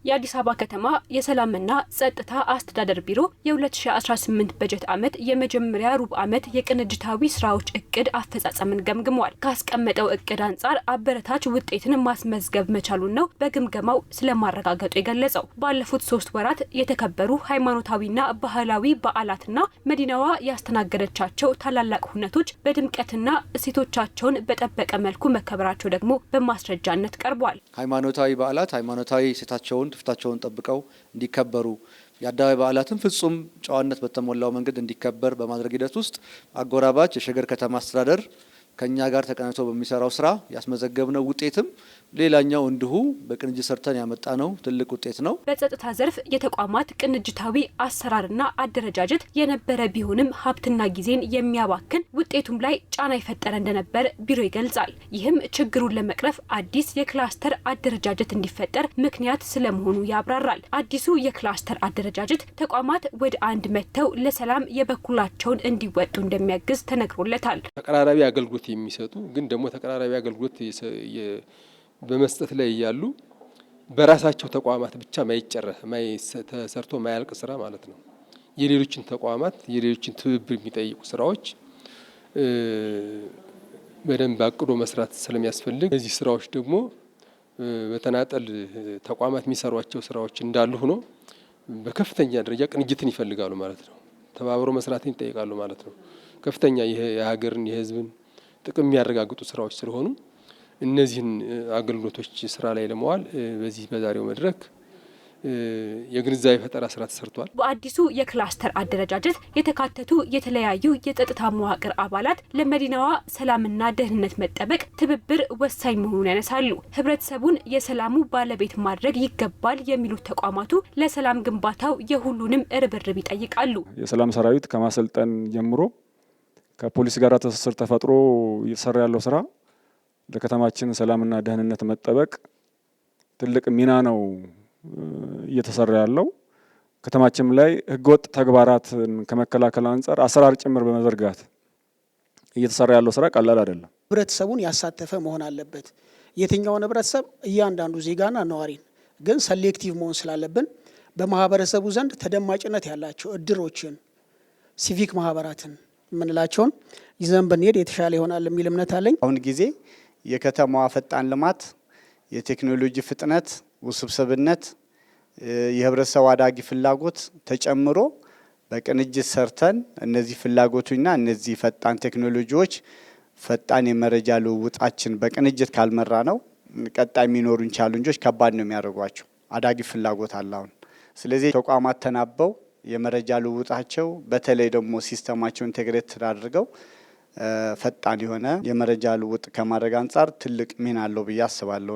የአዲስ አበባ ከተማ የሰላምና ጸጥታ አስተዳደር ቢሮ የ2018 በጀት ዓመት የመጀመሪያ ሩብ ዓመት የቅንጅታዊ ስራዎች እቅድ አፈጻጸምን ገምግሟል። ካስቀመጠው እቅድ አንጻር አበረታች ውጤትን ማስመዝገብ መቻሉን ነው በግምገማው ስለማረጋገጡ የገለጸው። ባለፉት 3 ወራት የተከበሩ ሃይማኖታዊና ባህላዊ በዓላትና መዲናዋ ያስተናገደቻቸው ታላላቅ ሁነቶች በድምቀትና እሴቶቻቸውን በጠበቀ መልኩ መከበራቸው ደግሞ በማስረጃነት ቀርቧል። ሃይማኖታዊ በዓላት ሃይማኖታዊ እሴታቸውን ትፍታቸውን ጠብቀው እንዲከበሩ የአደባባይ በዓላትን ፍጹም ጨዋነት በተሞላው መንገድ እንዲከበር በማድረግ ሂደት ውስጥ አጎራባች የሸገር ከተማ አስተዳደር ከኛ ጋር ተቀናጅቶ በሚሰራው ስራ ያስመዘገብነው ውጤትም ሌላኛው እንዲሁ በቅንጅት ሰርተን ያመጣነው ትልቅ ውጤት ነው። በጸጥታ ዘርፍ የተቋማት ቅንጅታዊ አሰራርና አደረጃጀት የነበረ ቢሆንም ሀብትና ጊዜን የሚያባክን ውጤቱም ላይ ጫና የፈጠረ እንደነበር ቢሮ ይገልጻል። ይህም ችግሩን ለመቅረፍ አዲስ የክላስተር አደረጃጀት እንዲፈጠር ምክንያት ስለመሆኑ ያብራራል። አዲሱ የክላስተር አደረጃጀት ተቋማት ወደ አንድ መጥተው ለሰላም የበኩላቸውን እንዲወጡ እንደሚያግዝ ተነግሮለታል። ተቀራራቢ አገልግሎት የሚሰጡ ግን ደግሞ ተቀራራቢ አገልግሎት በመስጠት ላይ ያሉ በራሳቸው ተቋማት ብቻ ተሰርቶ ማያልቅ ስራ ማለት ነው። የሌሎችን ተቋማት የሌሎችን ትብብር የሚጠይቁ ስራዎች በደንብ አቅዶ መስራት ስለሚያስፈልግ እነዚህ ስራዎች ደግሞ በተናጠል ተቋማት የሚሰሯቸው ስራዎች እንዳሉ ሆኖ በከፍተኛ ደረጃ ቅንጅትን ይፈልጋሉ ማለት ነው። ተባብሮ መስራትን ይጠይቃሉ ማለት ነው። ከፍተኛ የሀገርን የህዝብን ጥቅም የሚያረጋግጡ ስራዎች ስለሆኑ እነዚህን አገልግሎቶች ስራ ላይ ለመዋል በዚህ በዛሬው መድረክ የግንዛቤ ፈጠራ ስራ ተሰርቷል። በአዲሱ የክላስተር አደረጃጀት የተካተቱ የተለያዩ የጸጥታ መዋቅር አባላት ለመዲናዋ ሰላምና ደህንነት መጠበቅ ትብብር ወሳኝ መሆኑን ያነሳሉ። ህብረተሰቡን የሰላሙ ባለቤት ማድረግ ይገባል የሚሉት ተቋማቱ ለሰላም ግንባታው የሁሉንም ርብርብ ይጠይቃሉ። የሰላም ሰራዊት ከማሰልጠን ጀምሮ ከፖሊስ ጋር ትስስር ተፈጥሮ እየተሰራ ያለው ስራ ለከተማችን ሰላምና ደህንነት መጠበቅ ትልቅ ሚና ነው እየተሰራ ያለው። ከተማችን ላይ ህገወጥ ተግባራትን ከመከላከል አንጻር አሰራር ጭምር በመዘርጋት እየተሰራ ያለው ስራ ቀላል አይደለም። ህብረተሰቡን ያሳተፈ መሆን አለበት። የትኛውን ህብረተሰብ እያንዳንዱ ዜጋና ነዋሪን ግን ሰሌክቲቭ መሆን ስላለብን በማህበረሰቡ ዘንድ ተደማጭነት ያላቸው እድሮችን፣ ሲቪክ ማህበራትን የምንላቸውን ይዘን ብንሄድ የተሻለ ይሆናል የሚል እምነት አለኝ። አሁን ጊዜ የከተማዋ ፈጣን ልማት፣ የቴክኖሎጂ ፍጥነት፣ ውስብስብነት፣ የህብረተሰቡ አዳጊ ፍላጎት ተጨምሮ በቅንጅት ሰርተን እነዚህ ፍላጎቱና እነዚህ ፈጣን ቴክኖሎጂዎች ፈጣን የመረጃ ልውውጣችን በቅንጅት ካልመራ ነው ቀጣይ የሚኖሩን ቻሌንጆች ከባድ ነው የሚያደርጓቸው። አዳጊ ፍላጎት አለ አሁን። ስለዚህ ተቋማት ተናበው የመረጃ ልውውጣቸው በተለይ ደግሞ ሲስተማቸውን ኢንቴግሬት አድርገው ፈጣን የሆነ የመረጃ ልውውጥ ከማድረግ አንጻር ትልቅ ሚና አለው ብዬ አስባለሁ።